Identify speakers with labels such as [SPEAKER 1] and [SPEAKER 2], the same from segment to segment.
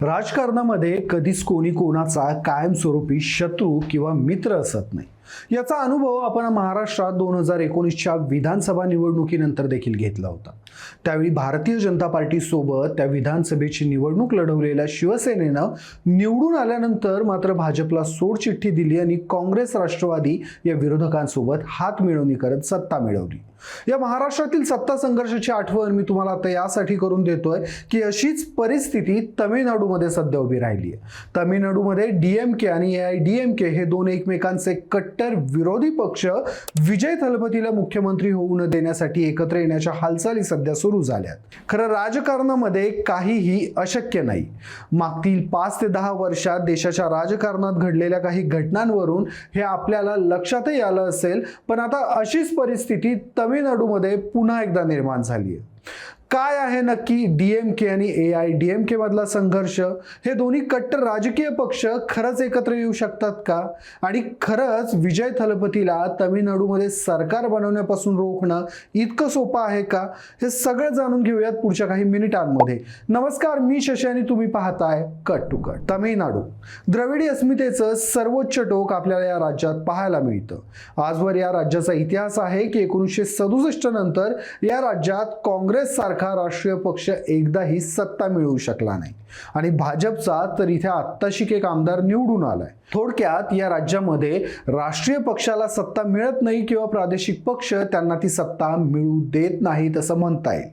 [SPEAKER 1] राजकारणामध्ये कधीच कोणी कोणाचा कायमस्वरूपी शत्रू किंवा मित्र असत नाही. याचा अनुभव आपण महाराष्ट्रात 2019च्या विधानसभा निवडणुकीनंतर देखील घेतला होता. त्यावेळी भारतीय जनता पार्टी सोबत त्या विधानसभेची निवडणूक लढवलेल्या शिवसेनेनं निवडून आल्यानंतर मात्र भाजपला सोडचिठ्ठी दिली आणि काँग्रेस राष्ट्रवादी या विरोधकांसोबत हातमिळवणी करत सत्ता मिळवली. या महाराष्ट्रातील सत्ता संघर्षाची आठवण मी तुम्हाला आता यासाठी करून देतोय की अशीच परिस्थिती तमिळनाडूमध्ये सध्या उभी राहिली आहे. तमिळनाडूमध्ये डीएमके आणि एआयडीएमके हे दोन एकमेकांचे कट्टर विरोधी पक्ष विजय थलपतीला मुख्यमंत्री होऊ न देण्यासाठी एकत्र येण्याच्या हालचाली सध्या सुरू झाल्यात. खरं राजकारणामध्ये काहीही अशक्य नाही. मागील 5 ते 10 वर्षात देशाच्या राजकारणात घडलेल्या काही घटनांवरून हे आपल्याला लक्षातही आलं असेल. पण आता अशीच परिस्थिती तमिळनाडूमध्ये पुन्हा एकदा निर्माण झाली आहे. काय आहे नक्की डीएमके आणि एआयडीएमके मधला संघर्ष? हे दोन्ही कट्टर राजकीय पक्ष खरंच एकत्र येऊ शकतात का? आणि खरंच विजय थलपतीला तमिळनाडूमध्ये सरकार बनवण्यापासून रोखणं इतकं सोपं आहे का? हे सगळं जाणून घेऊयात पुढच्या काही मिनिटांमध्ये. नमस्कार, मी शशी आणि तुम्ही पाहताय कट टू कट. तमिळनाडू द्रविडी अस्मितेचं सर्वोच्च टोक आपल्याला या राज्यात पाहायला मिळतं. आजवर या राज्याचा इतिहास आहे की 1967 नंतर या राज्यात काँग्रेस सारखा राष्ट्रीय पक्ष एकदाही सत्ता मिळवू शकला नाही आणि भाजपचा तर इथे आत्ताशिक एक आमदार निवडून आलाय. थोडक्यात या राज्यामध्ये राष्ट्रीय पक्षाला सत्ता मिळत नाही किंवा प्रादेशिक पक्ष त्यांना ती सत्ता मिळू देत नाहीत असं म्हणता येईल.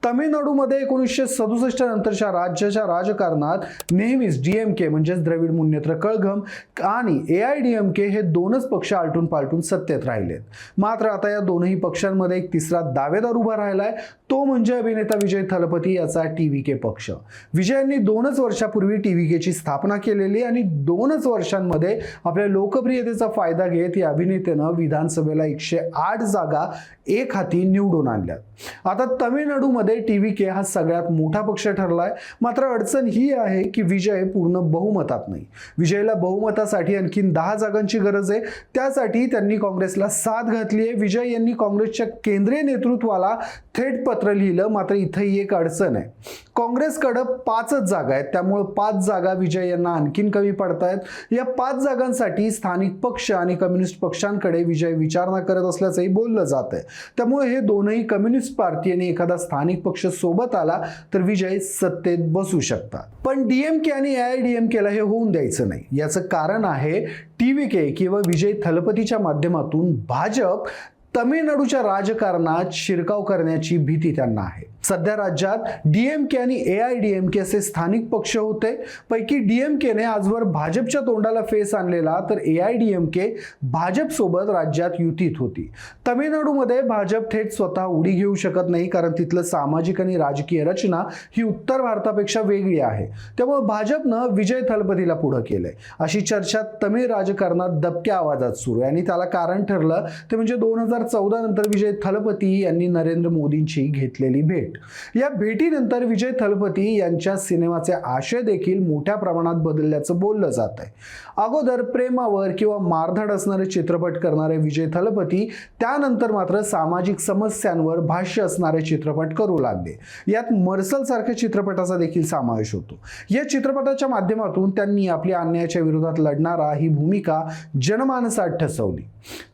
[SPEAKER 1] तमिळनाडूमध्ये 1967 नंतरच्या राज्याच्या राजकारणात नेहमीच डीएमके म्हणजेच द्रविड मुन्नेत्र कळघम आणि एआयडीएमके हे दोनच पक्ष आलटून पालटून सत्तेत राहिलेत. मात्र आता या दोनही पक्षांमध्ये एक तिसरा दावेदार उभा राहिलाय. तो म्हणजे अभिनेता विजय थलपती याचा टीव्हीके पक्ष. विजयांनी 2च वर्षापूर्वी टीव्हीकेची स्थापना केलेली आणि 2च वर्षांमध्ये आपल्या लोकप्रियतेचा फायदा घेत या अभिनेत्यानं विधानसभेला 108 जागा एक हाती निवडून आणल्यात. आता तमिळनाडूमध्ये टीव्हीके हा सगळ्यात मोठा पक्ष ठरलाय. मात्र अडचण ही आहे की विजय पूर्ण बहुमतात नाही. विजयला बहुमतासाठी आणखीन 10 जागांची गरज आहे. त्यासाठी त्यांनी काँग्रेसला साथ घातली आहे. विजय यांनी काँग्रेसच्या केंद्रीय नेतृत्वाला थेट पत्र लिहिलं. मात्र इथंही एक अडचण आहे. काँग्रेसकडे 5च जागा आहेत, त्यामुळे 5 जागा विजय यांना आणखीन कमी पडतायत. या 5 जागांसाठी स्थानिक पक्ष आणि कम्युनिस्ट पक्षांकडे विजय विचारणा करत असल्याचंही बोललं जात आहे. त्यामुळे हे दोनही कम्युनिस्ट पार्टी आणि एखादा स्थानिक पक्ष सोबत आला तर विजय सत्तेत बसू शकतात. पण डीएमके आणि एआयडीएमकेला हे होऊन द्यायचं नाही. याचं कारण आहे टीव्हीके किंवा विजय थलपतीच्या माध्यमातून भाजप तमिळनाडूच्या राजकारणात शिरकाव करण्याची भीती त्यांना आहे. सध्या राज्यात डीएमके आणि एआयडीएमके असे स्थानिक पक्ष होते. पैकी डीएमकेने आजवर भाजपच्या तोंडाला फेस आणलेला, तर एआयडीएमके भाजप सोबत राज्यात युतीत होती. तमिळनाडूमध्ये भाजप थेट स्वतः उडी घेऊ शकत नाही, कारण तिथलं सामाजिक आणि राजकीय रचना ही उत्तर भारतापेक्षा वेगळी आहे. त्यामुळे भाजपनं विजय थलपतीला पुढे केलंय. अशी चर्चा तमिळ राजकारणात दबक्या आवाजात सुरू आहे आणि त्याला कारण ठरलं ते म्हणजे 2014 नंतर विजय थलपती यांनी नरेंद्र मोदींची घेतलेली भेट. या भेटीनंतर विजय थलपती यांच्या सिनेमाचे आशय देखील मोठ्या प्रमाणात बदलल्याचं बोललं जात आहे. अगोदर प्रेमावर किंवा मारधाड असणारे चित्रपट करणारे विजय थलपती त्यानंतर मात्र सामाजिक समस्यांवर भाष्य असणारे चित्रपट करू लागले. यात मर्सल सारख्या चित्रपटाचा देखील समावेश होतो. या चित्रपटाच्या माध्यमातून त्यांनी आपल्या अन्यायाच्या विरोधात लढणारा ही भूमिका जनमानसात ठसवली.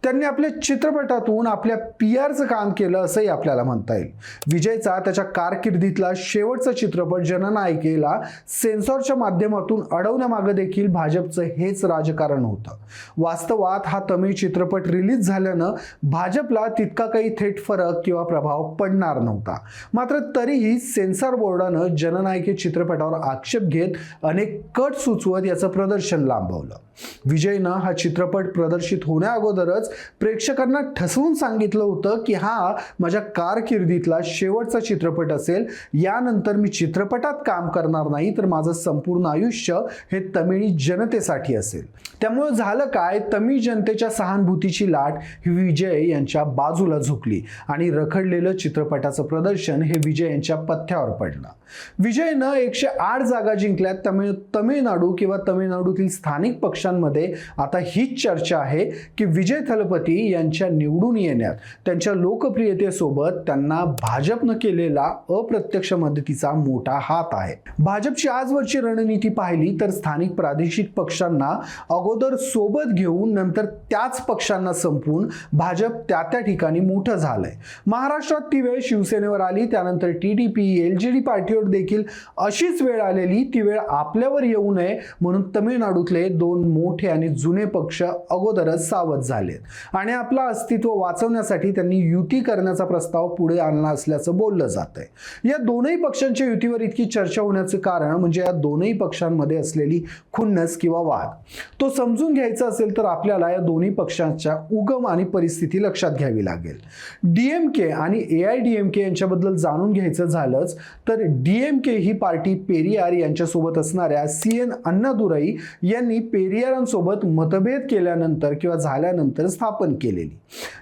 [SPEAKER 1] त्यांनी आपल्या चित्रपटातून आपल्या पीआरचं काम केलं असंही आपल्याला म्हणता येईल. विजयचा त्याच्या कारकिर्दीतला शेवटचा चित्रपट जननायकेला सेन्सॉरच्या माध्यमातून अडवण्यामागे देखील भाजपचं हेच राजकारण होतं. वास्तवात हा तमिळ चित्रपट रिलीज झाल्यानं भाजपला तितका काही थेट फरक किंवा प्रभाव पडणार नव्हता. मात्र तरीही सेन्सॉर बोर्डानं जननायके चित्रपटावर आक्षेप घेत अनेक कट सुचवत याचं प्रदर्शन लांबवलं. विजयनं हा चित्रपट प्रदर्शित होण्याअगोदरच प्रेक्षकांना ठसवून सांगितलं होतं की हा माझ्या कारकिर्दीतला शेवटचा चित्रपट असेल. यानंतर मी चित्रपटात काम करणार नाही, तर माझं संपूर्ण आयुष्य हे तमिळी जनतेसाठी असेल. त्यामुळे झालं काय, तमिळ जनतेच्या सहानुभूतीची लाट ही विजय यांच्या बाजूला झुकली आणि रखडलेलं चित्रपटाचं प्रदर्शन हे विजय यांच्या पथ्यावर पडलं. विजयनं 108 जागा जिंकल्यात. तमिळनाडू किंवा तमिळनाडूतील स्थानिक पक्षांमध्ये आता हीच चर्चा आहे की विजय थलपती यांच्या निवडून येण्यात त्यांच्या लोकप्रियतेसोबत त्यांना भाजपनं केलेल्या दिलेला अप्रत्यक्ष मदतीचा मोठा हात आहे. भाजपची आजवरची रणनीती पाहिली तर स्थानिक प्रादेशिक पक्षांना अगोदर सोबत घेऊन नंतर त्याच पक्षांना संपवून भाजप त्या ठिकाणी मोठं झालंय. महाराष्ट्रात ती वेळ शिवसेनेवर आली, त्यानंतर TDP LJD पार्टीवर देखील अशीच वेळ आलेली. ती वेळ आपल्यावर येऊ नये म्हणून तमिळनाडूतले दोन मोठे आणि जुने पक्ष अगोदरच सावध झालेत आणि आपलं अस्तित्व वाचवण्यासाठी त्यांनी युती करण्याचा प्रस्ताव पुढे आणला असल्याचं बोललं जातंय. या दोनही पक्षांच्या युतीवर इतकी चर्चा होण्याचं कारण म्हणजे या दोनही पक्षांमध्ये असलेली खुन्नस किंवा वाद. तो समजून घ्यायचा असेल तर आपल्याला या दोन्ही पक्षांच्या उगम आणि परिस्थिती लक्षात घ्यावी लागेल. DMK आणि AIDMK यांच्याबद्दल जाणून घ्यायचं झालंच तर DMK ही पार्टी पेरियार यांच्यासोबत असणाऱ्या CN अण्णादुराई यांनी पेरियारांसोबत मतभेद केल्यानंतर किंवा झाल्यानंतर स्थापन केलेली.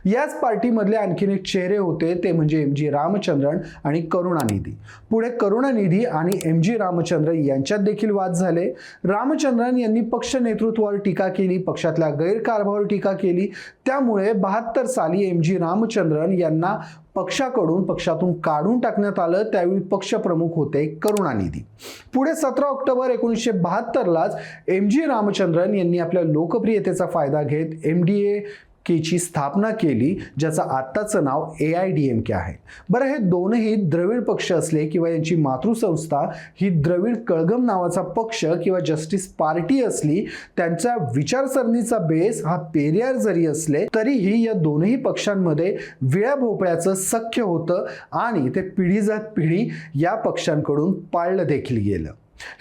[SPEAKER 1] याच पार्टीमधले आणखीन एक चेहरे होते ते म्हणजे MG रामचंद्रन आणि करुणानिधी. पुढे करुणानिधी आणि MG रामचंद्रन यांच्यात देखील वाद झाले. रामचंद्रन यांनी पक्ष नेतृत्वावर टीका केली, पक्षातल्या गैरकारभारावर टीका केली. त्यामुळे 72 साली MG रामचंद्रन यांना पक्षातून काढून टाकण्यात आलं. त्यावेळी पक्षप्रमुख होते करुणानिधी. पुढे 17 ऑक्टोबर 1972लाच MG रामचंद्रन यांनी आपल्या लोकप्रियतेचा फायदा घेत MDAKची स्थापना केली, ज्याचं आत्ताचं नाव AIDMK आहे. बरं, हे दोनही द्रविड पक्ष असले किंवा यांची मातृसंस्था ही द्रविड कळगम नावाचा पक्ष किंवा जस्टिस पार्टी असली, त्यांच्या विचारसरणीचा बेस हा पेरियार जरी असले तरीही या दोनही पक्षांमध्ये विळ्या भोपळ्याचं सख्य होतं आणि ते पिढी जात पिढी या पक्षांकडून पाळलं देखील गेलं.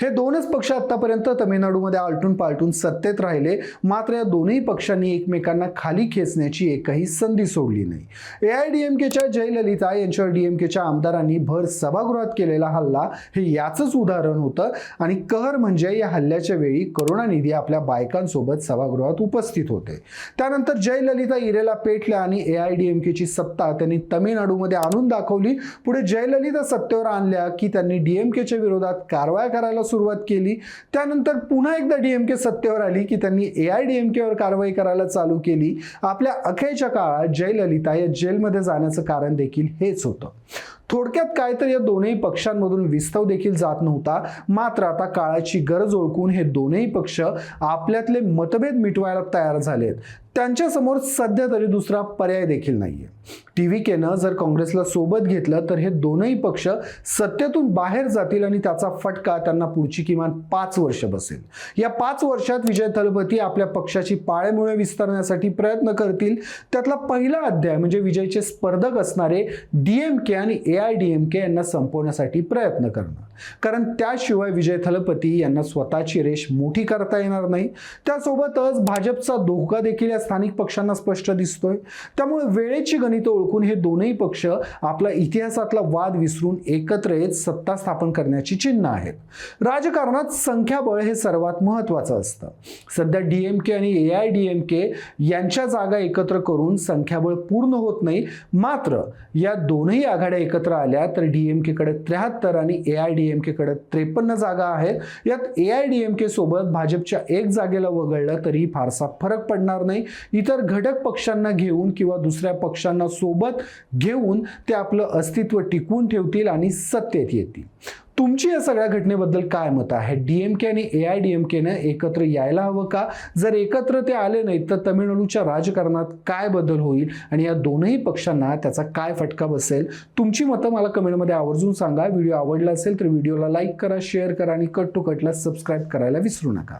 [SPEAKER 1] हे दोनच पक्ष आतापर्यंत तमिळनाडूमध्ये आलटून पालटून सत्तेत राहिले, मात्र या दोन्ही पक्षांनी एकमेकांना खाली खेचण्याची एकही संधी सोडली नाही. AIDMKच्या जयललिता यांच्यावर DMKच्या आमदारांनी भर सभागृहात केलेला हल्ला हे याचंच उदाहरण होतं आणि कहर म्हणजे या हल्ल्याच्या वेळी करुणानिधी आपल्या बायकांसोबत सभागृहात उपस्थित होते. त्यानंतर जयललिता इरेला पेटल्या आणि AIDMKची सत्ता त्यांनी तमिळनाडूमध्ये आणून दाखवली. पुढे जयललिता सत्तेवर आणल्या की त्यांनी DMKच्या विरोधात कारवाया करायला सुरुवात केली. त्यानंतर पुन्हा एकदा DMK सत्तेवर आली की त्यांनी AIDMKवर कारवाई करायला चालू केली. आपल्या अखेरच्या काळात जयललिता या जेलमध्ये जाण्याचं कारण देखील हेच होतं. थोडक्यात काय तर या दोन्ही पक्षांमधून विस्तव देखील जात नव्हता. मात्र आता काळाची गरज ओळखून हे दोन्ही पक्ष आपल्यातले मतभेद मिटवायला तयार झालेत. त्यांच्या समोर सध्या तरी दुसरा पर्याय देखील नाहीये. TVKनं जर काँग्रेसला सोबत घेतलं तर हे दोनही पक्ष सत्तेतून बाहेर जातील आणि त्याचा फटका त्यांना पुढची किमान 5 वर्ष बसेल. या 5 वर्षात विजय थलपती आपल्या पक्षाची पाळेमुळे विस्तारण्यासाठी प्रयत्न करतील. त्यातला पहिला अध्याय म्हणजे विजयचे स्पर्धक असणारे DMK आणि AIDMK यांना संपवण्यासाठी प्रयत्न करणं, कारण त्याशिवाय विजय थलपती यांना स्वतःची रेष मोठी करता येणार नाही. त्यासोबतच भाजपचा धोका देखील या स्थानिक पक्षांना स्पष्ट दिसतोय. त्यामुळे वेळेची गणितं ओळखून हे दोनही पक्ष आपला इतिहासातला वाद विसरून एकत्र येत सत्ता स्थापन करण्याची चिन्ह आहेत. राजकारणात संख्याबळ हे सर्वात महत्त्वाचं असतं. सध्या DMK आणि AIDMK यांच्या जागा एकत्र करून संख्याबळ पूर्ण होत नाही. मात्र या दोनही आघाड्या एकत्र आल्या तर DMK कडे 73 आणि AIDMK कडे 53 जागा आहेत. यात AIDMK सोबत भाजपच्या 1 जागेला वगळलं तरी फारसा फरक पडणार नाही. इतर घटक पक्षांना घेऊन किंवा दुसऱ्या पक्षांना सोबत घेऊन ते आपलं अस्तित्व टिकवून ठेवतील आणि सत्तेत येतील. तुमची या सगळ्या घटनेबद्दल काय मत आहे? DMK आणि AIDMKनं एकत्र यायला हवं का? जर एकत्र ते आले नाहीत तर तमिळनाडूच्या राजकारणात काय बदल होईल आणि या दोनही पक्षांना त्याचा काय फटका बसेल? तुमची मतं मला कमेंटमध्ये आवर्जून सांगा. व्हिडिओ आवडला असेल तर व्हिडिओला लाईक करा, शेअर करा आणि कट टू कटला सबस्क्राईब करायला विसरू नका.